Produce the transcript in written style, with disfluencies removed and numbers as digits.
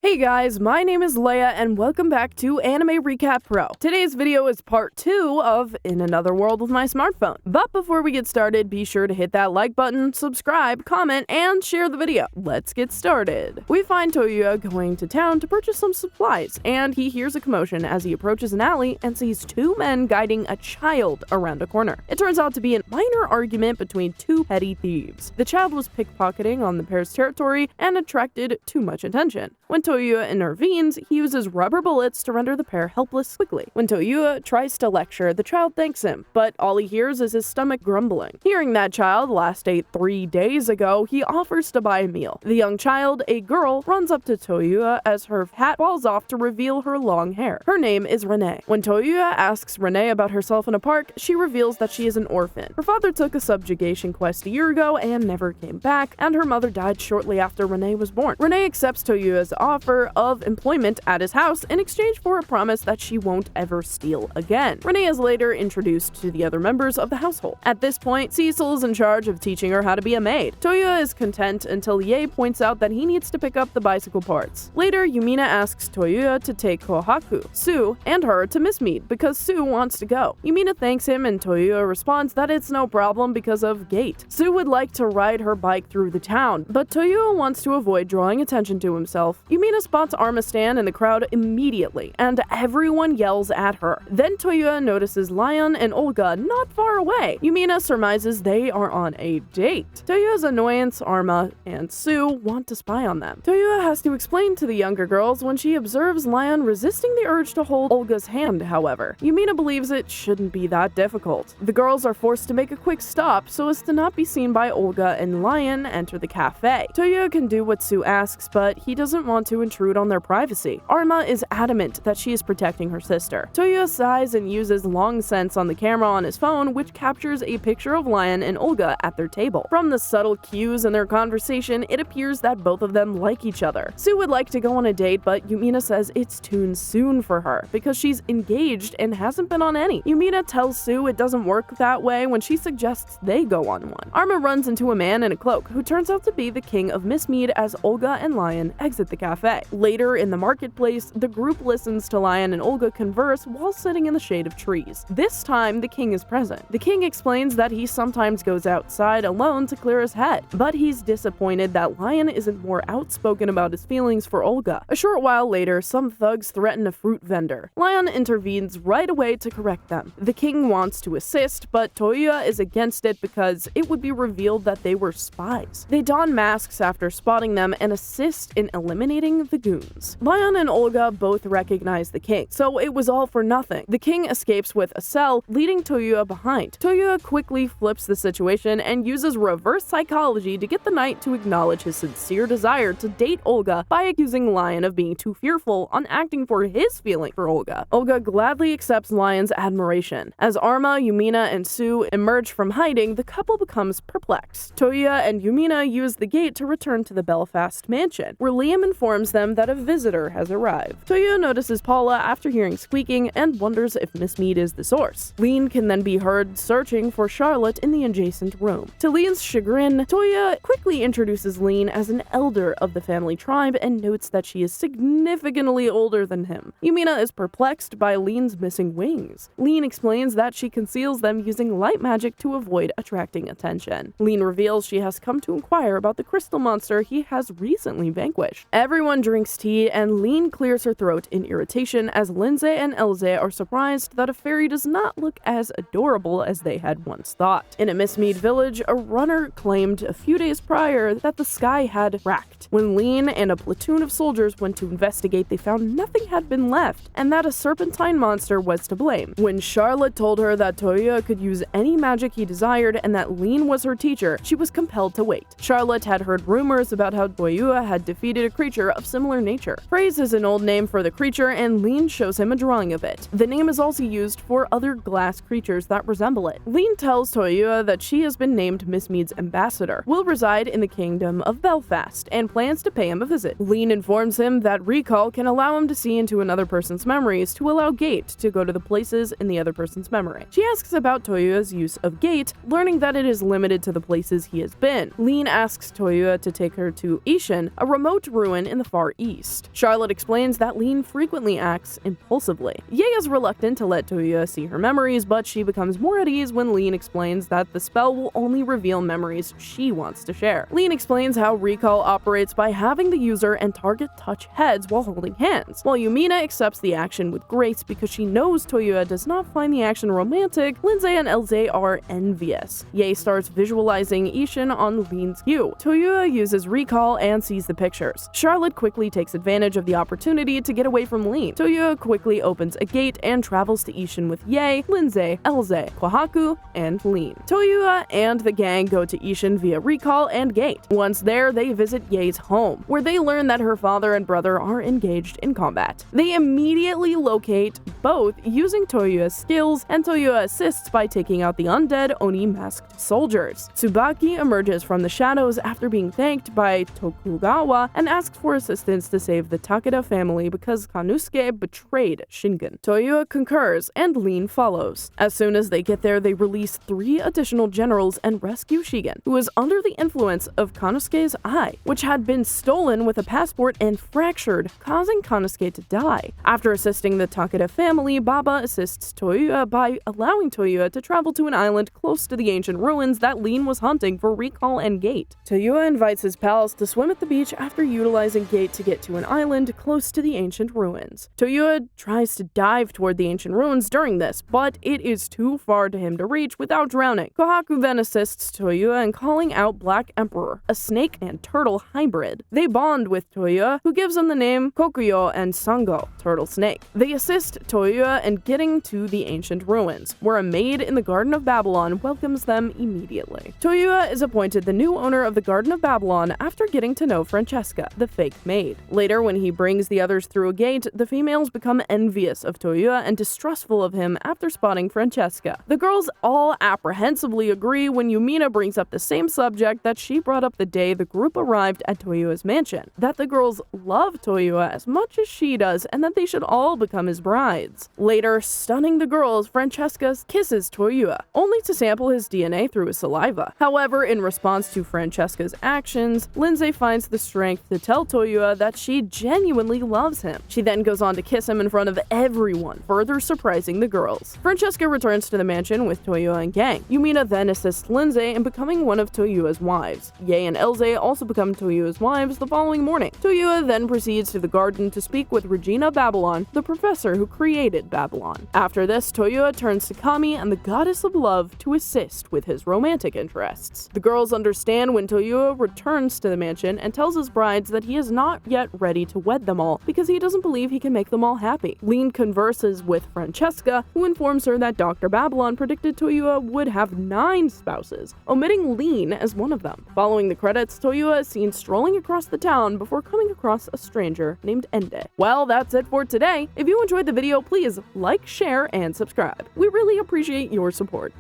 Hey guys, my name is Leia and welcome back to Anime Recap Pro. Today's video is part 2 of In Another World with My Smartphone. But before we get started, be sure to hit that like button, subscribe, comment, and share the video. Let's get started. We find Toyuya going to town to purchase some supplies, and he hears a commotion as he approaches an alley and sees two men guiding a child around a corner. It turns out to be a minor argument between two petty thieves. The child was pickpocketing on the pair's territory and attracted too much attention. When Toyuya intervenes, he uses rubber bullets to render the pair helpless quickly. When Toyuya tries to lecture, the child thanks him, but all he hears is his stomach grumbling. Hearing that child last ate 3 days ago, he offers to buy a meal. The young child, a girl, runs up to Toyuya as her hat falls off to reveal her long hair. Her name is Renee. When Toyuya asks Renee about herself in a park, she reveals that she is an orphan. Her father took a subjugation quest a year ago and never came back, and her mother died shortly after Renee was born. Renee accepts Toyuya's offer of employment at his house in exchange for a promise that she won't ever steal again. Renee is later introduced to the other members of the household. At this point, Cecil is in charge of teaching her how to be a maid. Toyuya is content until Ye points out that he needs to pick up the bicycle parts. Later, Yumina asks Toyuya to take Kohaku, Sue, and her to Miss Mead because Sue wants to go. Yumina thanks him and Toyuya responds that it's no problem because of Gate. Sue would like to ride her bike through the town, but Toyuya wants to avoid drawing attention to himself. Yumina spots Arma Stan in the crowd immediately, and everyone yells at her. Then Toyuya notices Lion and Olga not far away. Yumina surmises they are on a date. Toyuya's annoyance, Arma and Sue want to spy on them. Toyuya has to explain to the younger girls when she observes Lion resisting the urge to hold Olga's hand, however. Yumina believes it shouldn't be that difficult. The girls are forced to make a quick stop so as to not be seen by Olga, and Lion enter the cafe. Toyuya can do what Sue asks, but he doesn't want to intrude on their privacy. Arma is adamant that she is protecting her sister. Toyuya sighs and uses long sense on the camera on his phone, which captures a picture of Lion and Olga at their table. From the subtle cues in their conversation, it appears that both of them like each other. Sue would like to go on a date, but Yumina says it's too soon for her because she's engaged and hasn't been on any. Yumina tells Sue it doesn't work that way when she suggests they go on one. Arma runs into a man in a cloak who turns out to be the king of Miss Mead as Olga and Lion exit the cafe. Later in the marketplace, the group listens to Lion and Olga converse while sitting in the shade of trees. This time, the king is present. The king explains that he sometimes goes outside alone to clear his head, but he's disappointed that Lion isn't more outspoken about his feelings for Olga. A short while later, some thugs threaten a fruit vendor. Lion intervenes right away to correct them. The king wants to assist, but Toyuya is against it because it would be revealed that they were spies. They don masks after spotting them and assist in eliminating the goons. Lion and Olga both recognize the king, so it was all for nothing. The king escapes with a cell, leading Toyuya behind. Toyuya quickly flips the situation and uses reverse psychology to get the knight to acknowledge his sincere desire to date Olga by accusing Lion of being too fearful on acting for his feeling for Olga. Olga gladly accepts Lion's admiration. As Arma, Yumina, and Sue emerge from hiding, the couple becomes perplexed. Toyuya and Yumina use the gate to return to the Belfast mansion, where Liam informs them that a visitor has arrived. Toyuya notices Paula after hearing squeaking and wonders if Miss Mead is the source. Lean can then be heard searching for Charlotte in the adjacent room. To Lean's chagrin, Toyuya quickly introduces Lean as an elder of the family tribe and notes that she is significantly older than him. Yumina is perplexed by Lean's missing wings. Lean explains that she conceals them using light magic to avoid attracting attention. Lean reveals she has come to inquire about the crystal monster he has recently vanquished. Everyone drinks tea and Lean clears her throat in irritation as Lindsay and Elze are surprised that a fairy does not look as adorable as they had once thought. In a Miss Mead village, a runner claimed a few days prior that the sky had cracked. When Lean and a platoon of soldiers went to investigate, they found nothing had been left and that a serpentine monster was to blame. When Charlotte told her that Toyuya could use any magic he desired and that Lean was her teacher, she was compelled to wait. Charlotte had heard rumors about how Toyuya had defeated a creature of similar nature. Praise is an old name for the creature, and Lean shows him a drawing of it. The name is also used for other glass creatures that resemble it. Lean tells Toyuya that she has been named Miss Mead's ambassador, will reside in the kingdom of Belfast, and plans to pay him a visit. Lean informs him that recall can allow him to see into another person's memories to allow Gate to go to the places in the other person's memory. She asks about Toyuya's use of Gate, learning that it is limited to the places he has been. Lean asks Toyuya to take her to Ishin, a remote ruin region in the Far East. Charlotte explains that Lean frequently acts impulsively. Ye is reluctant to let Toyua see her memories, but she becomes more at ease when Lean explains that the spell will only reveal memories she wants to share. Lean explains how recall operates by having the user and target touch heads while holding hands, while Yumina accepts the action with grace because she knows Toyua does not find the action romantic. Lindsay and Elze are envious. Ye starts visualizing Ishin on Lean's cue. Toyua uses recall and sees the pictures. Charlotte quickly takes advantage of the opportunity to get away from Lean. Toyua quickly opens a gate and travels to Ishin with Ye, Lindsay, Elze, Kohaku, and Lean. Toyua and the gang go to Ishin via recall and gate. Once there, they visit Ye's home, where they learn that her father and brother are engaged in combat. They immediately locate both using Toyua's skills, and Toyua assists by taking out the undead Oni-masked soldiers. Tsubaki emerges from the shadows after being thanked by Tokugawa and asks for assistance to save the Takeda family because Kanusuke betrayed Shingen. Toyua concurs, and Lean follows. As soon as they get there, they release 3 additional generals and rescue Shigen, who is under the influence of Kanusuke's eye, which had been stolen with a passport and fractured, causing Kanusuke to die. After assisting the Takeda family, Baba assists Toyua by allowing Toyua to travel to an island close to the ancient ruins that Lean was hunting for recall and gate. Toyua invites his pals to swim at the beach after utilizing gate to get to an island close to the ancient ruins. Toyua tries to dive toward the ancient ruins during this, but it is too far to him to reach without drowning. Kohaku then assists Toyua in calling out Black Emperor, a snake and turtle hybrid. They bond with Toyua, who gives them the name Kokuyo and Sango, turtle snake. They assist Toyua in getting to the ancient ruins, where a maid in the Garden of Babylon welcomes them immediately. Toyua is appointed the new owner of the Garden of Babylon after getting to know Francesca, the fake maid. Later, when he brings the others through a gate, the females become envious of Toyua and distrustful of him after spotting Francesca. The girls all apprehensively agree when Yumina brings up the same subject that she brought up the day the group arrived at Toyua's mansion, that the girls love Toyua as much as she does and that they should all become his brides. Later, stunning the girls, Francesca kisses Toyua, only to sample his DNA through his saliva. However, in response to Francesca's actions, Lindsay finds the strength to tell Toyua that she genuinely loves him. She then goes on to kiss him in front of everyone, further surprising the girls. Francesca returns to the mansion with Toyua and gang. Yumina then assists Lindsay in becoming one of Toyua's wives. Ye and Elze also become Toyua's wives the following morning. Toyua then proceeds to the garden to speak with Regina Babylon, the professor who created Babylon. After this, Toyua turns to Kami and the goddess of love to assist with his romantic interests. The girls understand when Toyua returns to the mansion and tells his brides that he is not yet ready to wed them all because he doesn't believe he can make them all happy. Lean converses with Francesca, who informs her that Dr. Babylon predicted Toyua would have 9 spouses, omitting Lean as one of them. Following the credits, Toyua is seen strolling across the town before coming across a stranger named Ende. Well, that's it for today. If you enjoyed the video, please like, share, and subscribe. We really appreciate your support.